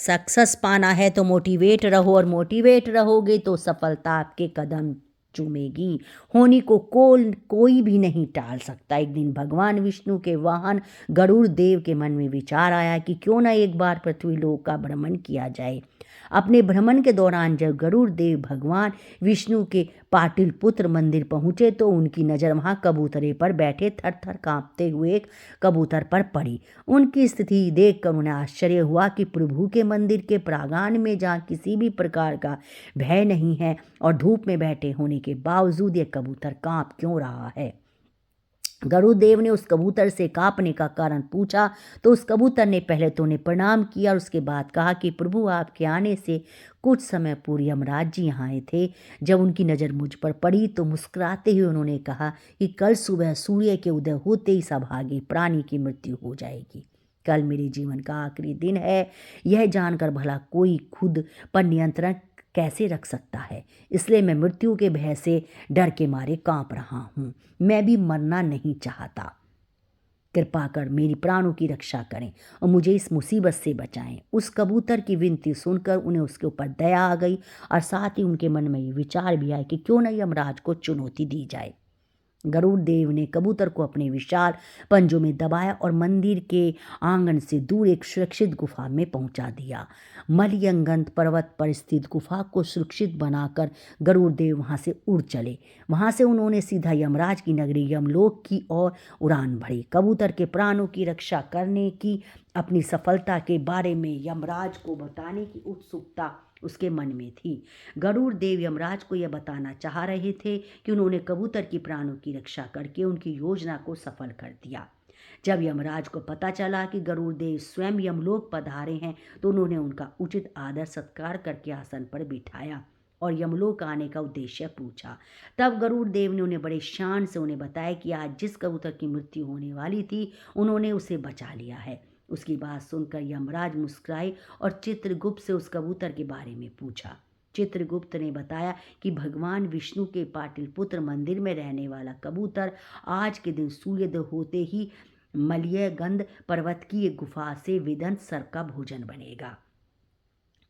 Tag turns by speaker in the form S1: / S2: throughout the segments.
S1: Success पाना है तो मोटिवेट रहो, और मोटिवेट रहोगे तो सफलता आपके कदम चूमेगी। होनी को कोई भी नहीं टाल सकता। एक दिन भगवान विष्णु के वाहन गरुड़ देव के मन में विचार आया कि क्यों न एक बार पृथ्वी लोक का भ्रमण किया जाए। अपने भ्रमण के दौरान जब गरुड़ देव भगवान विष्णु के पाटलिपुत्र मंदिर पहुंचे तो उनकी नज़र वहां कबूतरे पर बैठे थर थर कांपते हुए एक कबूतर पर पड़ी। उनकी स्थिति देखकर उन्हें आश्चर्य हुआ कि प्रभु के मंदिर के प्रांगण में जहाँ किसी भी प्रकार का भय नहीं है और धूप में बैठे होने के बावजूद ये कबूतर कांप क्यों रहा है। गरुड़देव ने उस कबूतर से कांपने का कारण पूछा तो उस कबूतर ने पहले तो उन्हें प्रणाम किया और उसके बाद कहा कि प्रभु, आपके आने से कुछ समय पूर्व यमराज जी यहाँ आए थे। जब उनकी नज़र मुझ पर पड़ी तो मुस्कुराते हुए उन्होंने कहा कि कल सुबह सूर्य के उदय होते ही सभागे प्राणी की मृत्यु हो जाएगी। कल मेरे जीवन का आखिरी दिन है। यह जानकर भला कोई खुद पर नियंत्रण कैसे रख सकता है, इसलिए मैं मृत्यु के भय से डर के मारे कांप रहा हूँ। मैं भी मरना नहीं चाहता। कृपा कर मेरी प्राणों की रक्षा करें और मुझे इस मुसीबत से बचाएं। उस कबूतर की विनती सुनकर उन्हें उसके ऊपर दया आ गई और साथ ही उनके मन में ये विचार भी आया कि क्यों न यमराज को चुनौती दी जाए। गरुड़ देव ने कबूतर को अपने विशाल पंजों में दबाया और मंदिर के आंगन से दूर एक सुरक्षित गुफा में पहुंचा दिया। मलयंगंत पर्वत पर स्थित गुफा को सुरक्षित बनाकर गरुड़ देव वहां से उड़ चले। वहां से उन्होंने सीधा यमराज की नगरी यमलोक की ओर उड़ान भरी। कबूतर के प्राणों की रक्षा करने की अपनी सफलता के बारे में यमराज को बताने की उत्सुकता उसके मन में थी। गरुड़ देव यमराज को यह बताना चाह रहे थे कि उन्होंने कबूतर की प्राणों की रक्षा करके उनकी योजना को सफल कर दिया। जब यमराज को पता चला कि गरुड़ देव स्वयं यमलोक पधारे हैं तो उन्होंने उनका उचित आदर सत्कार करके आसन पर बिठाया और यमलोक आने का उद्देश्य पूछा। तब गरुड़ देव ने उन्हें बड़े शान से उन्हें बताया कि आज जिस कबूतर की मृत्यु होने वाली थी उन्होंने उसे बचा लिया है। उसकी बात सुनकर यमराज मुस्कुराए और चित्रगुप्त से उस कबूतर के बारे में पूछा। चित्रगुप्त ने बताया कि भगवान विष्णु के पाटलिपुत्र मंदिर में रहने वाला कबूतर आज के दिन सूर्योदय होते ही मलयगंध पर्वत की एक गुफा से विदंत सर्प का भोजन बनेगा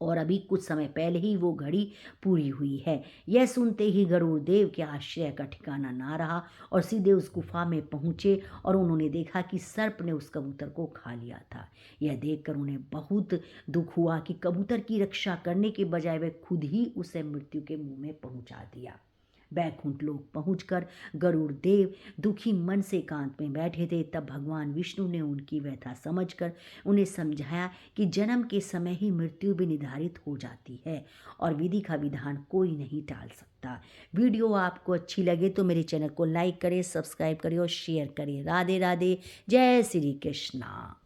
S1: और अभी कुछ समय पहले ही वो घड़ी पूरी हुई है। यह सुनते ही गरुड़ देव के आश्चर्य का ठिकाना ना रहा और सीधे उस गुफा में पहुंचे और उन्होंने देखा कि सर्प ने उस कबूतर को खा लिया था। यह देखकर उन्हें बहुत दुख हुआ कि कबूतर की रक्षा करने के बजाय वे खुद ही उसे मृत्यु के मुंह में पहुंचा दिया। बैकुंठ लोक पहुंचकर गरुड़ देव दुखी मन से एकांत में बैठे थे। तब भगवान विष्णु ने उनकी व्यथा समझकर उन्हें समझाया कि जन्म के समय ही मृत्यु भी निर्धारित हो जाती है और विधि का विधान कोई नहीं टाल सकता। वीडियो आपको अच्छी लगे तो मेरे चैनल को लाइक करें, सब्सक्राइब करें और शेयर करें। राधे राधे, जय श्री कृष्णा।